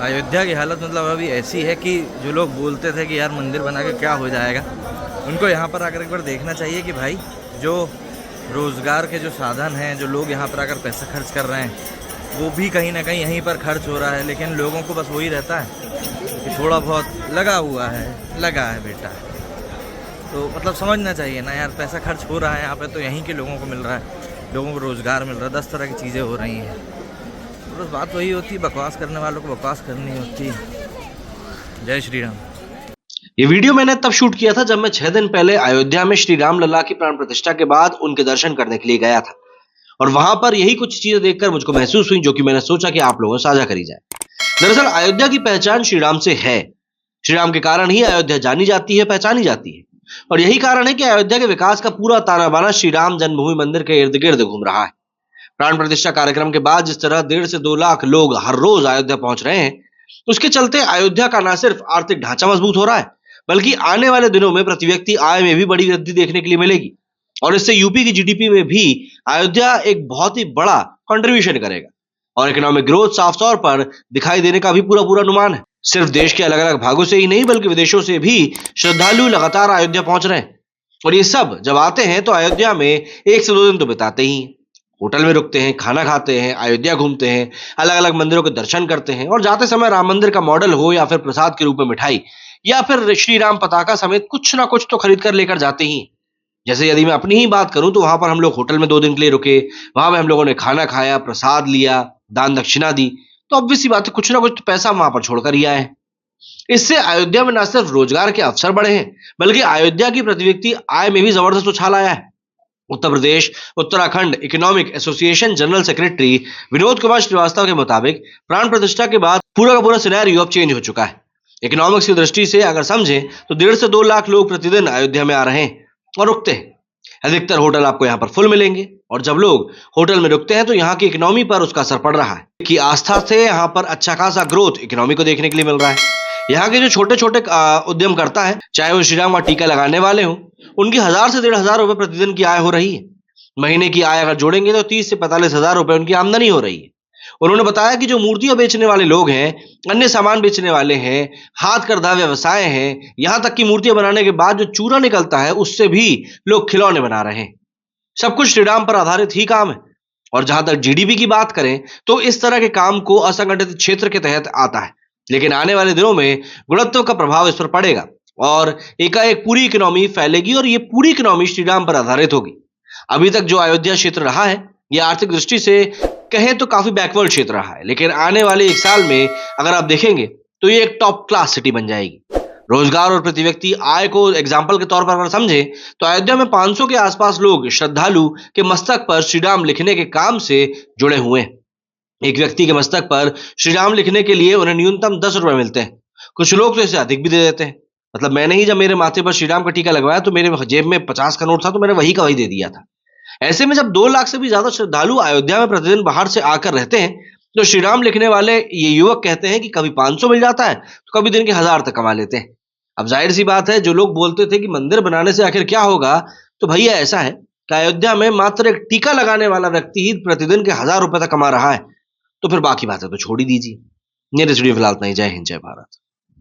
अयोध्या की हालत मतलब अभी ऐसी है कि जो लोग बोलते थे कि यार मंदिर बना के क्या हो जाएगा, उनको यहाँ पर आकर एक बार देखना चाहिए कि भाई जो रोज़गार के जो साधन हैं, जो लोग यहाँ पर आकर पैसा खर्च कर रहे हैं, वो भी कहीं ना कहीं यहीं पर खर्च हो रहा है। लेकिन लोगों को बस वही रहता है कि थोड़ा बहुत लगा हुआ है, लगा है बेटा। तो मतलब समझना चाहिए ना यार, पैसा खर्च हो रहा है यहाँ पे तो यहीं के लोगों को मिल रहा है, लोगों को रोज़गार मिल रहा है, 10 तरह की चीज़ें हो रही हैं। तो बस बात वही होती है, बकवास करने वालों को बकवास करनी होती है। जय श्री राम। ये वीडियो मैंने तब शूट किया था जब मैं 6 दिन पहले अयोध्या में श्री राम लल्ला की प्राण प्रतिष्ठा के बाद उनके दर्शन करने के लिए गया था, और वहां पर यही कुछ चीजें देखकर मुझको महसूस हुई जो कि मैंने सोचा कि आप लोगों से साझा करी जाए। दरअसल अयोध्या की पहचान श्री राम से है। श्री राम के कारण ही अयोध्या जानी जाती है, पहचानी जाती है, और यही कारण है कि अयोध्या के विकास का पूरा ताना बाना श्री राम जन्मभूमि मंदिर के इर्द गिर्द घूम रहा है। प्राण प्रतिष्ठा कार्यक्रम के बाद जिस तरह 1.5 से 2 लाख लोग हर रोज अयोध्या पहुंच रहे हैं, उसके चलते अयोध्या का न सिर्फ आर्थिक ढांचा मजबूत हो रहा है, बल्कि आने वाले दिनों में प्रति व्यक्ति आय में भी बड़ी वृद्धि देखने के लिए मिलेगी, और इससे यूपी की जीडीपी में भी अयोध्या एक बहुत ही बड़ा कंट्रीब्यूशन करेगा, और इकोनॉमिक ग्रोथ साफ तौर पर दिखाई देने का भी पूरा अनुमान है। सिर्फ देश के अलग अलग भागों से ही नहीं बल्कि विदेशों से भी श्रद्धालु लगातार अयोध्या पहुंच रहे हैं, और ये सब जब आते हैं तो अयोध्या में 1 से 2 दिन तो बिताते ही हैं। होटल में रुकते हैं, खाना खाते हैं, अयोध्या घूमते हैं, अलग अलग मंदिरों के दर्शन करते हैं, और जाते समय राम मंदिर का मॉडल हो या फिर प्रसाद के रूप में मिठाई या फिर श्री राम पताका समेत कुछ ना कुछ तो खरीद कर लेकर जाते ही। जैसे यदि मैं अपनी ही बात करूं तो वहां पर हम लोग होटल में 2 दिन के लिए रुके, वहां पे हम लोगों ने खाना खाया, प्रसाद लिया, दान दक्षिणा दी, तो ऑब्वियस सी बात है कुछ ना कुछ तो पैसा वहां पर छोड़कर ही आए हैं। इससे अयोध्या में न सिर्फ रोजगार के अवसर बढ़े हैं, बल्कि अयोध्या की प्रति व्यक्ति आय में भी जबरदस्त उछाल आया है। Uttar Pradesh Uttarakhand economic association general secretary Vinod Kumar Srivastava के मुताबिक प्राण प्रतिष्ठा के बाद पूरा का पूरा सिनेरियो अब चेंज हो चुका है। इकोनॉमिक्स की दृष्टि से अगर समझें तो 1.5 से 2 लाख लोग प्रतिदिन अयोध्या में आ रहे हैं और रुकते हैं। अधिकतर होटल आपको यहाँ पर फुल मिलेंगे, और जब लोग होटल में रुकते हैं तो यहाँ की इकोनॉमी पर उसका असर पड़ रहा है कि आस्था से यहाँ पर अच्छा खासा ग्रोथ इकोनॉमी को देखने के लिए मिल रहा है। यहाँ के जो छोटे छोटे उद्यम करता है, चाहे वो श्री राम का टीका लगाने वाले हों, उनकी 1000 से 1500 रुपए प्रतिदिन की आय हो रही है। महीने की आय अगर जोड़ेंगे तो 30 से 45 हजार रुपए उनकी आमदनी हो रही है। उन्होंने बताया कि जो मूर्तियां बेचने वाले लोग हैं, अन्य सामान बेचने वाले हैं, हाथ करदा व्यवसाय हैं, यहां तक कि मूर्तियां बनाने के बाद जो चूरा निकलता है उससे भी लोग खिलौने बना रहे हैं। सब कुछ श्री राम पर आधारित ही काम है। और जहां तक जीडीपी की बात करें तो इस तरह के काम को असंगठित क्षेत्र के तहत आता है, लेकिन आने वाले दिनों में गुणत्व का प्रभाव इस पर पड़ेगा और एकाएक पूरी इकोनॉमी फैलेगी, और ये पूरी इकोनॉमी श्री राम पर आधारित होगी। अभी तक जो अयोध्या क्षेत्र रहा है, ये आर्थिक दृष्टि से कहें तो काफी बैकवर्ड क्षेत्र रहा है, लेकिन आने वाले 1 साल में अगर आप देखेंगे तो ये एक टॉप क्लास सिटी बन जाएगी। रोजगार और प्रति व्यक्ति आय को एग्जाम्पल के तौर पर अगर समझे तो अयोध्या में 500 के आसपास लोग श्रद्धालु के मस्तक पर श्री राम लिखने के काम से जुड़े हुए हैं। एक व्यक्ति के मस्तक पर श्री राम लिखने के लिए उन्हें न्यूनतम 10 रुपए मिलते हैं। कुछ लोग तो इसे अधिक भी दे देते हैं। मतलब मैंने ही जब मेरे माथे पर श्री राम का टीका लगवाया तो मेरे जेब में 50 का नोट था, तो मैंने वही का वही दे दिया था। ऐसे में जब 2 लाख से भी ज्यादा श्रद्धालु अयोध्या में प्रतिदिन बाहर से आकर रहते हैं, तो श्री राम लिखने वाले ये युवक कहते हैं कि कभी 500 मिल जाता है तो कभी दिन के 1000 तक कमा लेते हैं। अब जाहिर सी बात है, जो लोग बोलते थे कि मंदिर बनाने से आखिर क्या होगा, तो भैया ऐसा है कि अयोध्या में मात्र एक टीका लगाने वाला व्यक्ति ही प्रतिदिन के 1000 रुपए तक कमा रहा है, तो फिर बाकी बातें तो छोड़ ही दीजिए। मेरे स्टूडियो फिलहाल नहीं। जय हिंद, जय भारत।